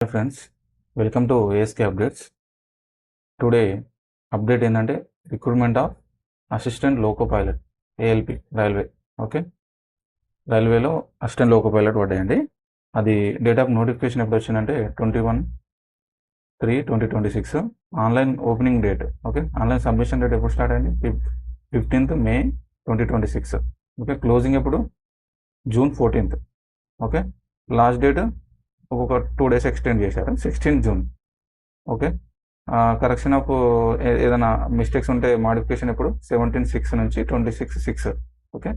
Hi friends, welcome to ASK Updates. Today update ఏంటంటే recruitment of assistant loco pilot ALP railway. Okay, రైల్వేలో assistant loco pilot పడ్డాయండి. అది date of notification ఎప్పుడు వచ్చిందంటే 21/3/2026. Online opening date, okay, online submission date ఎప్పుడు start అయింది? 15th May 2026. Okay, closing ఎప్పుడు? June 14th. Okay, last date ఒక్కొక్క 2 days extend చేశారు, 16 June. Okay, correction of ఏదైనా మిస్టేక్స్ ఉంటే మాడిఫికేషన్ ఎప్పుడు? 17/6 నుంచి 26/6. ఓకే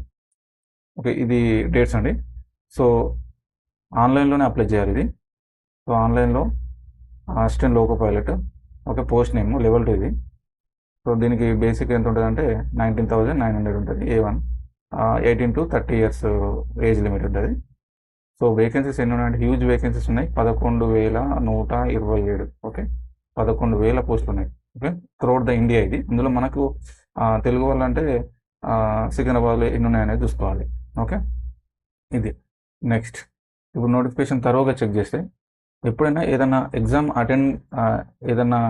ఓకే, ఇది డేట్స్ అండి. సో ఆన్లైన్లోనే అప్లై చేయాలి ఇది. సో ఆన్లైన్లో assistant loco pilot, okay, post name level 2 ఇది. సో దీనికి బేసిక్ ఎంత ఉంటుంది అంటే 19,900 ఉంటుంది. A1 18 to 30 years age limit ఉంటుంది. సో వేకెన్సీస్ ఎన్ని ఉన్నాయంటే హ్యూజ్ వేకెన్సీస్ ఉన్నాయి, 11,127. ఓకే, 11,000 పోస్టులు ఉన్నాయి. ఓకే, త్రూఅవుట్ ద ఇండియా ఇది. అందులో మనకు తెలుగు వాళ్ళు అంటే సికింద్రాబాద్లో ఎన్ని ఉన్నాయనేది చూసుకోవాలి. ఓకే, ఇది నెక్స్ట్. ఇప్పుడు నోటిఫికేషన్ తరోగా చెక్ చేస్తే ఎప్పుడైనా ఏదైనా ఎగ్జామ్ అటెండ్ ఏదైనా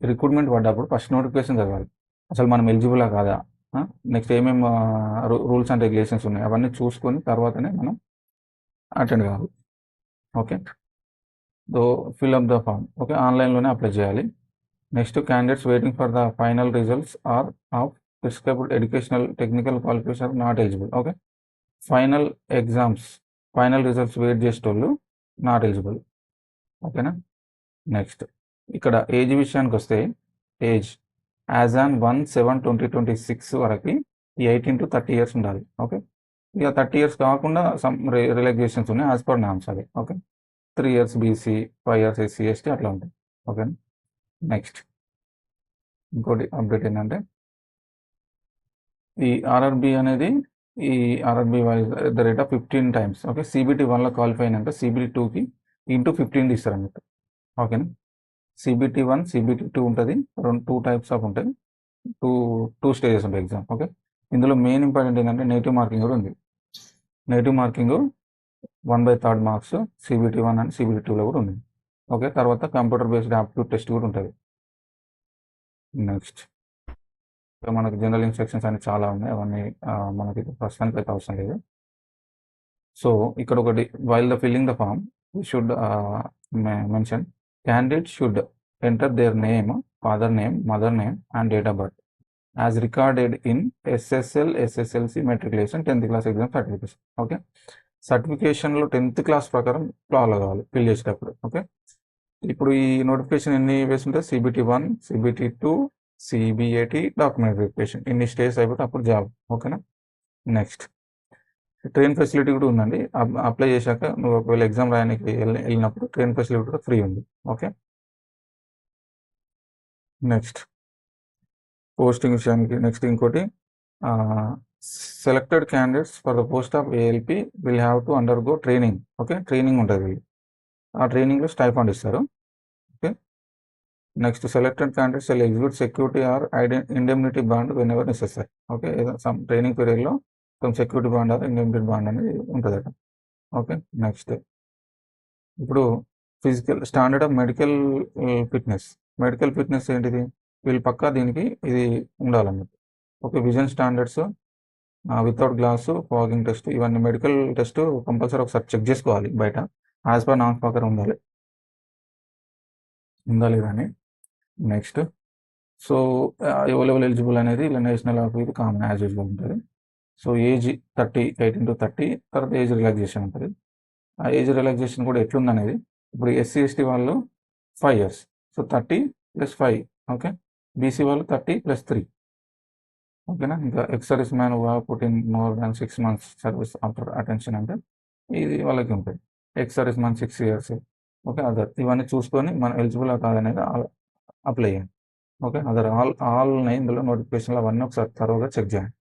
రిక్రూట్మెంట్ పడ్డప్పుడు ఫస్ట్ నోటిఫికేషన్ చదవాలి, అసలు మనం ఎలిజిబులా కాదా, నెక్స్ట్ ఏమేమి రూల్స్ అండ్ రెగ్యులేషన్స్ ఉన్నాయి అవన్నీ చూసుకొని తర్వాతనే మనం అటెండ్ కావాలి. Okay, do fill up the form. Okay, ఆన్లైన్లోనే అప్లై చేయాలి. Next, candidates waiting for the final results are of prescribed educational technical qualification are not eligible. Okay, final exams final results wait చేసేటోళ్ళు not eligible. ఓకేనా. Next, ఇక్కడ age విషయానికి వస్తే age as on 1/7/2026 వరకు 18 to 30 years ఉండాలి. Okay, ఇక 30 years కాకుండా some relaxations ఉన్నాయి యాజ్ పర్ నామ్స్ అవి. Okay, 3 years BC, 5 years SC ST అట్లా ఉంటాయి. ఓకే, నెక్స్ట్ ఇంకోటి అప్డేట్ ఏంటంటే ఈ ఆర్ఆర్బి అనేది ఈ RRB wise the rate of 15 times. Okay, CBT 1లో క్వాలిఫై అయినాక CBT 2కి ఇంటూ 15 ఇస్తారు అన్నట్టు. ఓకేనా, CBT 1 CBT 2 ఉంటుంది, 2 types ఆఫ్ ఉంటాయి, టూ స్టేజెస్ ఉంటాయి ఎగ్జామ్. ఓకే, ఇందులో మెయిన్ ఇంపార్టెంట్ ఏంటంటే నెగిటివ్ మార్కింగ్ కూడా ఉంది. Negative marking 1/3 marks CBT 1 and CBT 2లో కూడా ఉంది. ఓకే, తర్వాత కంప్యూటర్ బేస్డ్ ఆప్టిట్యూడ్ టెస్ట్ కూడా ఉంటుంది. నెక్స్ట్, మనకు జనరల్ ఇన్స్ట్రక్షన్స్ అనేవి చాలా ఉన్నాయి, అవన్నీ మనకి ప్రస్తుతానికి అయితే అవసరం లేదు. సో ఇక్కడ ఒకటి, while the filling the form we should mention candidate should enter their name, father name, mother name and date of birth as recorded in SSL SSLC matriculation 10th class exam certification. Okay, సర్టిఫికేషన్లో 10th class ప్రకారం follow కావాలి fill చేసేటప్పుడు. Okay, ఇప్పుడు ఈ notification ఎన్ని వేస్ ఉంటాయి? CBT 1 CBT 2 CBAT document verification, ఇన్ని stage అయిపోతే అప్పుడు జాబ్. ఓకేనా. నెక్స్ట్, ట్రైన్ ఫెసిలిటీ కూడా ఉందండి. అప్లై చేశాక నువ్వు ఒకవేళ ఎగ్జామ్ రాయడానికి వెళ్ళినప్పుడు ట్రైన్ ఫెసిలిటీ కూడా ఫ్రీ ఉంది. ఓకే, నెక్స్ట్ పోస్టింగ్ విషయానికి నెక్స్ట్ ఇంకోటి, selected candidates for the post of ALP will have to undergo training. Okay, training ఉంటుంది వీళ్ళు, ఆ ట్రైనింగ్లో స్టైఫండ్ ఇస్తారు. Okay, next, selected candidates will execute security or indemnity bond whenever necessary. Okay, some training పీరియడ్లో some security bond or indemnity bond అనేది ఉంటుందట. Okay, next ఇప్పుడు physical standard of medical fitness. Medical fitness ఏంటిది? వీళ్ళు పక్కా దీనికి ఇది ఉండాలన్నట్టు. Okay, vision standards, without glass, fogging test, ఇవన్నీ మెడికల్ టెస్ట్ కంపల్సరీ ఒకసారి చెక్ చేసుకోవాలి బయట, యాజ్ పర్ నామ్స్ ప్రకారం ఉందా లేదని. నెక్స్ట్, సో ఎవరెవరు ఎలిజిబుల్ అనేది ఇలా నేషనల్ ఆఫ్ ఇది కామన్ యాజ్ యూజువల్ ఉంటుంది. సో ఏజ్ 30, 18 to 30, తర్వాత ఏజ్ రిలాక్సేషన్ ఉంటుంది. ఆ ఏజ్ రిలాక్సేషన్ కూడా ఎట్లుందనేది, ఇప్పుడు SC ST వాళ్ళు 5 years, సో 30 + 5. ఓకే, బీసీ వాళ్ళు 30 + 3. ఓకేనా. ఇంకా X-service man put in more than 6 months service after attention అంటే ఇది వాళ్ళకి ఉంటుంది. X-service man 6 years. Okay, other ఇవన్నీ చూసుకొని మనం ఎలిజిబుల్ కాదనేది అప్లై చేయండి. ఓకే, అదర్ ఆల్ ఉన్నాయి ఇందులో నోటిఫికేషన్లు, అవన్నీ ఒకసారి తరోగా చెక్ చేయండి.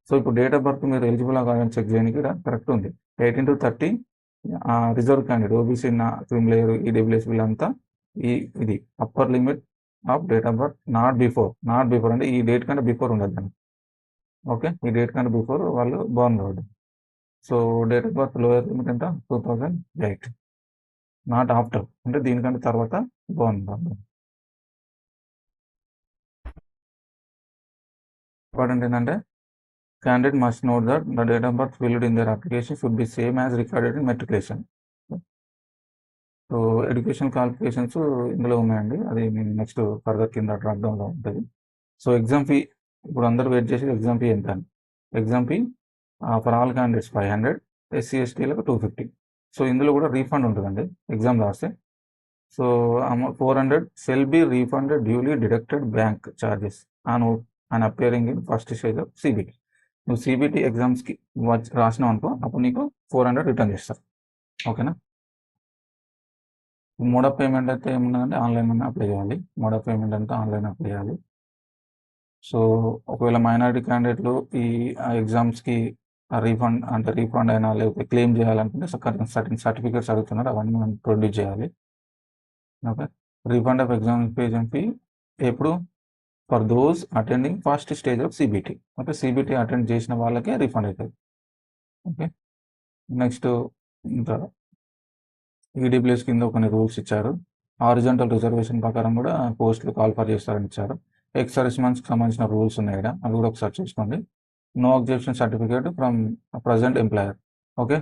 సో ఇప్పుడు డేట్ ఆఫ్ బర్త్ మీరు ఎలిజిబుల్ కాదని చెక్ చేయడానికి కూడా కరెక్ట్ ఉంది. 18 to 30 reserve candidate, OBC, cream layer, EWS వీళ్ళంతా ఇది upper limit of date of birth not before అంటే ఈ డేట్ కంటే బిఫోర్ ఉండదు దాన్ని. ఓకే, ఈ డేట్ కంటే బిఫోర్ వాళ్ళు బోర్న్ అవ్వడం. So date of birth lower limit ఎంత? 2008. నాట్ ఆఫ్టర్, అంటే దీనికంటే తర్వాత బాగుంది. ఇంపార్టెంట్ ఏంటంటే candidate must note that the date of birth filled in their application should be same as recorded in matriculation. So education qualifications ఇందులో ఉన్నాయండి, అది నేను నెక్స్ట్ ఫర్దర్ కింద డ్రాప్ డౌన్లో ఉంటుంది. సో ఎగ్జామ్ ఫీ ఇప్పుడు అందరూ వెయిట్ చేసేది ఎగ్జామ్ ఫీ ఎంత అని. Exam fee for all candidates 500, SC ఎస్టీలకు 250. సో ఇందులో కూడా రీఫండ్ ఉంటుందండి ఎగ్జామ్ రాస్తే. So 400 shall be refunded duly deducted bank charges on appearing in first stage of CBT. నువ్వు సిబిటి ఎగ్జామ్స్కి రాసినావు అనుకో, అప్పుడు నీకు 400 రిటర్న్ చేస్తారు. ఓకేనా. మోడ్ ఆఫ్ పేమెంట్ అయితే ఏమున్నదంటే ఆన్లైన్ అప్లై చేయాలి. మోడ్ ఆఫ్ పేమెంట్ అంతా ఆన్లైన్ అప్లై చేయాలి. సో ఒకవేళ మైనారిటీ క్యాండిడేట్లు ఈ ఎగ్జామ్స్కి రీఫండ్ అయినా లేకపోతే క్లెయిమ్ చేయాలనుకుంటే సర్టిన్ సర్టిఫికేట్స్ అడుగుతున్నారు, అవన్నీ మనం ప్రొడ్యూస్ చేయాలి. Okay. Refund of exam fee ఎప్పుడు for those attending first stage of CBT. Okay, CBT attend చేసిన వాళ్ళకే రీఫండ్ అవుతుంది. ఓకే. నెక్స్ట్ ఇంకా ఈడబ్ల్యూఎస్ కింద కొన్ని రూల్స్ ఇచ్చారు. హారిజాంటల్ రిజర్వేషన్ ప్రకారం కూడా పోస్టులు కాల్ఫర్ చేస్తారని ఇచ్చారు. ఎక్స్ సర్వీస్మెన్స్కి సంబంధించిన రూల్స్ ఉన్నాయి ఇక్కడ, అవి కూడా ఒకసారి చూసుకోండి. No objection certificate from present employer. Okay,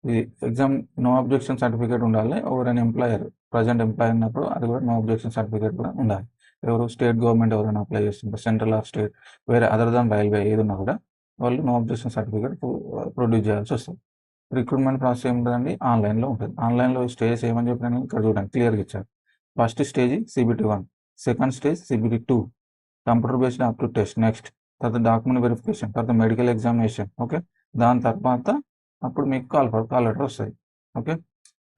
ఈ ఎగ్జామ్ నో అబ్జెక్షన్ సర్టిఫికేట్ ఉండాలి. ఎవరైనా ఎంప్లాయర్ ప్రజెంట్ ఎంప్లాయర్ ఉన్నప్పుడు అది కూడా నో అబ్జెక్షన్ సర్టిఫికేట్ కూడా ఉండాలి. ఎవరు స్టేట్ గవర్నమెంట్ ఎవరైనా అప్లై చేస్తుంటారు, సెంట్రల్ ఆర్ స్టేట్, వేరే అదర్ దాన్ రైల్వే ఏది ఉన్నా కూడా వాళ్ళు నో అబ్జెక్షన్ సర్టిఫికేట్ ప్రొడ్యూస్ చేయాల్సి వస్తుంది. రిక్రూట్మెంట్ ప్రాసెస్ ఏముంటుందండి, ఆన్లైన్లో ఉంటుంది. ఆన్లైన్లో స్టేజ్ ఏమని చెప్పినా ఇక్కడ చూడండి క్లియర్గా ఇచ్చారు. First stage CBT 1, second stage CBT 2, computer based aptitude test, next తర్వాత డాక్యుమెంట్ వెరిఫికేషన్, తర్వాత మెడికల్ ఎగ్జామినేషన్. ఓకే, దాని తర్వాత అప్పుడు మీకు కాల్ లెటర్ వస్తుంది. ఓకే,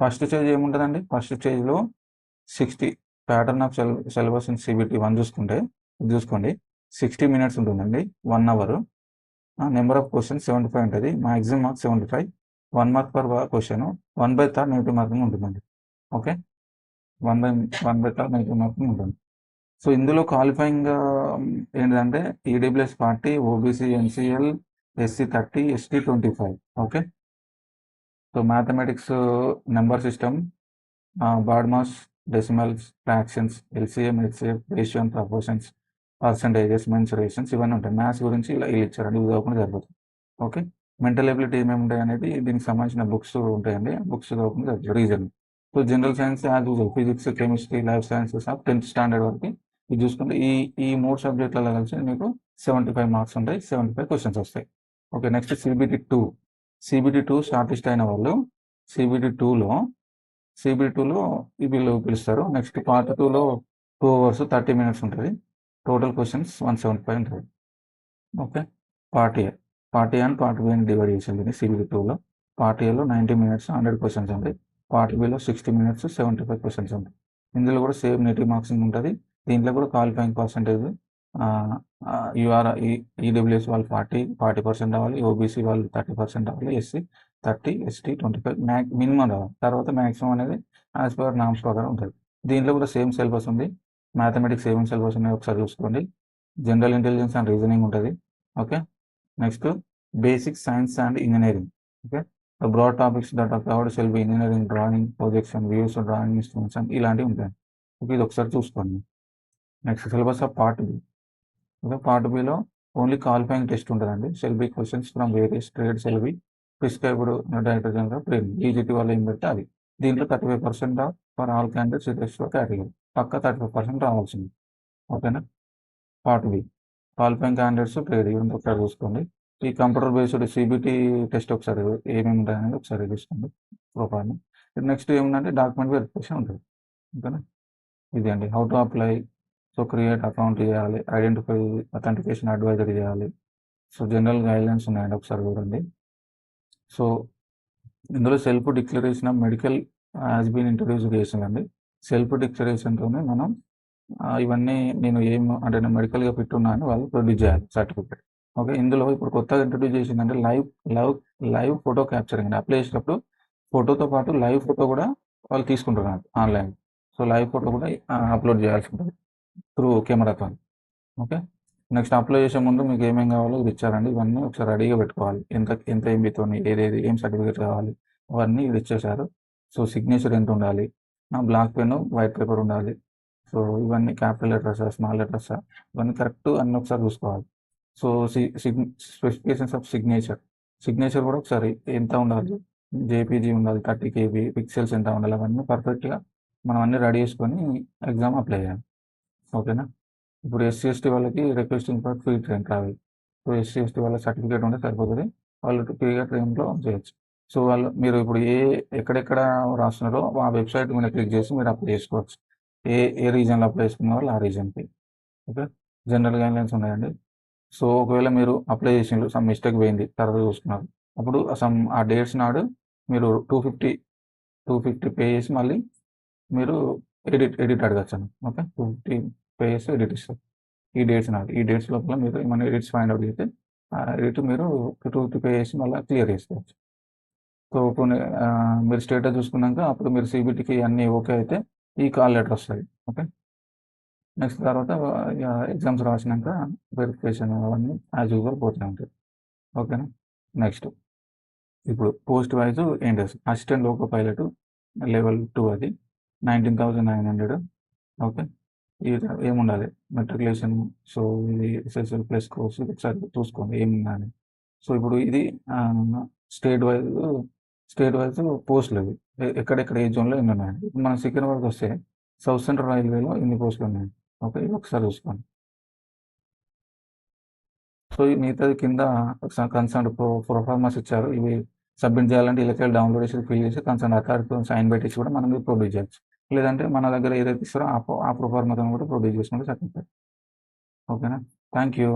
ఫస్ట్ స్టేజ్ ఏముంటుందండి, ఫస్ట్ స్టేజ్లో 60 pattern of syllabus in CBT 1 చూసుకోండి 60 minutes ఉంటుందండి, 1 hour. నెంబర్ ఆఫ్ క్వశ్చన్స్ 75 ఉంటుంది, maximum marks 75, 1 mark per question, 1/3 negative marking ఉంటుందండి. ఓకే, 1/3 నెగిటివ్ మార్కింగ్ ఉంటుంది. సో ఇందులో క్వాలిఫైయింగ్ ఏంటంటే EWS 40, OBC NCL, SC 30, ST 25. Okay, so mathematics, number system, BODMAS, decimals, fractions, LCM, HCF, ratio and proportions, percentages, మెన్సురేషన్స్ ఇవన్నీ ఉంటాయి. Maths గురించి ఇలా ఇచ్చారండి, ఇది చదువుకుంటే సరిపోతుంది. ఓకే, మెంటల్ ఎబిలిటీ ఏమేమి ఉంటాయి అనేది దీనికి సంబంధించిన బుక్స్ ఉంటాయండి, బుక్స్ చదువుకుంటే సరిపోతుంది. Reason. So general science as usual, physics, chemistry, life sciences of 10th standard వరకు ఇది చూసుకుంటే ఈ 3 సబ్జెక్టులలో కలిసి మీకు 75 marks ఉంటాయి, 75 questions వస్తాయి. Okay, next CBT 2 start list అయిన వాళ్ళు సిబిటి 2లో వీళ్ళు పిలుస్తారు. నెక్స్ట్ పార్ట్ 2లో 2 hours 30 minutes ఉంటుంది. టోటల్ క్వశ్చన్స్ 175 ఉంటుంది. Okay, part A and part B అని డివైడ్ చేసింది సిబిటి 2లో. పార్ట్ ఏలో 90 minutes 100 questions ఉంటాయి. పార్ట్ బిలో 60 minutes 75 questions ఉంటాయి. ఇందులో కూడా సేమ్ నెగిటివ్ మార్క్సింగ్ ఉంటుంది. దీంట్లో కూడా క్వాలిఫైయింగ్ పర్సంటేజ్ ఈడబ్ల్యూఎస్ వాళ్ళు 40% రావాలి, ఓబీసీ వాళ్ళు 30% రావాలి, ఎస్సీ 30, ఎస్టీ 25 మినిమం రావాలి. తర్వాత మ్యాక్సిమం అనేది యాజ్ పర్ నామ్స్ ప్రకారం ఉంటుంది. దీంట్లో కూడా సేమ్ సిలబస్ ఉంది. మ్యాథమెటిక్స్ ఏమేమి సిలబస్ ఉన్నాయో ఒకసారి చూసుకోండి. జనరల్ ఇంటెలిజెన్స్ అండ్ రీజనింగ్ ఉంటుంది. Okay, next basic science and engineering. Okay, broad topics that are covered shall be engineering, drawing, projection, views, drawing instruments and ఇలాంటివి ఉంటాయి. ఓకే, ఇది ఒకసారి చూసుకోండి. Next syllabus of part B. Okay, part బిలో only qualifying test ఉంటుందండి. Shall be questions from various trade, shall be prescribed director general training, EGT వాళ్ళు ఏం పెడితే అది. దీంట్లో 35% for all candidates retest category, పక్క 35% రావాల్సింది. ఓకేనా. Part B qualifying candidates trade, ఇవన్నీ ఒకసారి చూసుకోండి. ఈ కంప్యూటర్ బేస్డ్ సిబిటి టెస్ట్ ఒకసారి ఏమేమి ఉంటాయనేది ఒకసారి చూసుకోండి ప్రొఫైల్. నెక్స్ట్ ఏముందంటే డాక్యుమెంట్ వెరిఫికేషన్ ఉంటుంది. ఓకేనా, ఇది అండి how to apply. So create account చేయాలి, ఐడెంటిఫై అథెంటికేషన్ అడ్వైజరీ చేయాలి. సో జనరల్ గైడ్లైన్స్ ఉన్నాయండి, ఒకసారి చూడండి. సో ఇందులో self declaration of medical has been introduce చేసిందండి. సెల్ఫ్ డిక్లరేషన్తోనే మనం ఇవన్నీ నేను నేను మెడికల్గా పెట్టున్నా అని వాళ్ళు ప్రొడ్యూస్ చేయాలి సర్టిఫికేట్. ఓకే, ఇందులో ఇప్పుడు కొత్తగా ఇంట్రడ్యూస్ చేసిందంటే లైవ్ ఫోటో క్యాప్చరింగ్ అండి. అప్లై చేసినప్పుడు ఫోటోతో పాటు లైవ్ ఫోటో కూడా వాళ్ళు తీసుకుంటున్నారు ఆన్లైన్. సో లైవ్ ఫోటో కూడా అప్లోడ్ చేయాల్సి ఉంటుంది త్రూ కెమెరాతో. ఓకే, నెక్స్ట్ అప్లై చేసే ముందు మీకు ఏమేమి కావాలో ఇది ఇచ్చారండి. ఇవన్నీ ఒకసారి రెడీగా పెట్టుకోవాలి. ఎంత ఎంబీతో ఏం సర్టిఫికేట్ కావాలి అవన్నీ ఇది ఇచ్చేసారు. సో సిగ్నేచర్ ఎంత ఉండాలి, బ్లాక్ పెన్, వైట్ పేపర్ ఉండాలి. సో ఇవన్నీ క్యాపిటల్ లెటర్సా, స్మాల్ లెటర్సా, ఇవన్నీ కరెక్ట్ అన్నీ ఒకసారి చూసుకోవాలి. సో స్పెసిఫికేషన్స్ ఆఫ్ సిగ్నేచర్ కూడా ఒకసారి ఎంత ఉండాలి, జేపీజీ ఉండాలి, 30 KB, పిక్సెల్స్ ఎంత ఉండాలి, అవన్నీ పర్ఫెక్ట్గా మనం అన్నీ రెడీ చేసుకొని ఎగ్జామ్ అప్లై చేయాలి. ఓకేనా. ఇప్పుడు SC/ST వాళ్ళకి requesting for free train travel. So SC/ST వాళ్ళ సర్టిఫికేట్ ఉంటే సరిపోతుంది, వాళ్ళు ఫ్రీగా ట్రైన్లో చేయొచ్చు. సో మీరు ఇప్పుడు ఎక్కడెక్కడ రాస్తున్నారో ఆ వెబ్సైట్ మీద క్లిక్ చేసి మీరు అప్లై చేసుకోవచ్చు. ఏ రీజన్లో అప్లై చేసుకున్న వాళ్ళు ఆ రీజన్కి. ఓకే. జనరల్ గైడ్లైన్స్ ఉన్నాయండి. సో ఒకవేళ మీరు అప్లై చేసిండ్రు, సమ్ మిస్టేక్ పోయింది, తర్వాత చూసుకున్నారు, అప్పుడు ఆ డేట్స్ నాడు మీరు 250 పే చేసి మళ్ళీ మీరు ఎడిట్ అడగచ్చు అండి. ఓకే. 250 పే చేసి ఎడిట్ ఇస్తారు. ఈ డేట్స్ లోపల మీరు ఏమైనా ఎడిట్స్ ఫైండ్ అవుట్ చేస్తే ఆ ఎడిట్ మీరు 250 పే చేసి మళ్ళీ క్లియర్ చేసుకోవచ్చు. సో కొన్ని మీరు స్టేటస్ చూసుకున్నాక అప్పుడు మీరు CBTకి అన్నీ ఓకే అయితే ఈ కాల్ లెటర్ వస్తుంది. ఓకే. నెక్స్ట్ తర్వాత ఎగ్జామ్స్ రాసినాక వెరిఫికేషన్ అవన్నీ యాజ్ యూజువల్ పోతూనే ఉంటాయి. ఓకేనా. నెక్స్ట్ ఇప్పుడు పోస్ట్ వైజ్ ఏంటి, అసిస్టెంట్ లోకో పైలట్ లెవెల్ 2 అది 19,900. ఓకే. ఇది ఏముండాలి, మెట్రికులేషన్. సో ఇది SSL ప్లస్ కోర్స్ ఒకసారి చూసుకోండి ఏముందని. సో ఇప్పుడు ఇది స్టేట్ వైజ్ పోస్టులు ఇవి ఎక్కడెక్కడ ఏ జోన్లో ఎన్ని ఉన్నాయండి. ఇప్పుడు మనం సికింద్రాబాద్కి వస్తే సౌత్ సెంట్రల్ రైల్వేలో ఇన్ని పోస్టులు ఉన్నాయి. ఓకే. ఇది ఒకసారి చూసుకోండి. సో ఈ మిగతాది కింద కన్సర్న్ ప్రొఫార్మర్స్ ఇచ్చారు, ఇవి సబ్మిట్ చేయాలంటే ఇలాకెళ్ళి డౌన్లోడ్ చేసి ఫిల్ చేసి కన్సర్న్ అథారిటీ సైన్ పెట్టించి కూడా మనం ప్రొడ్యూస్ చేయొచ్చు. లేదంటే మన దగ్గర ఏదైతే ఇస్తారో ఆ ప్రొఫార్మర్ని కూడా ప్రొడ్యూస్ చేసుకుంటే సరిపోతుంది. ఓకేనా. Thank you.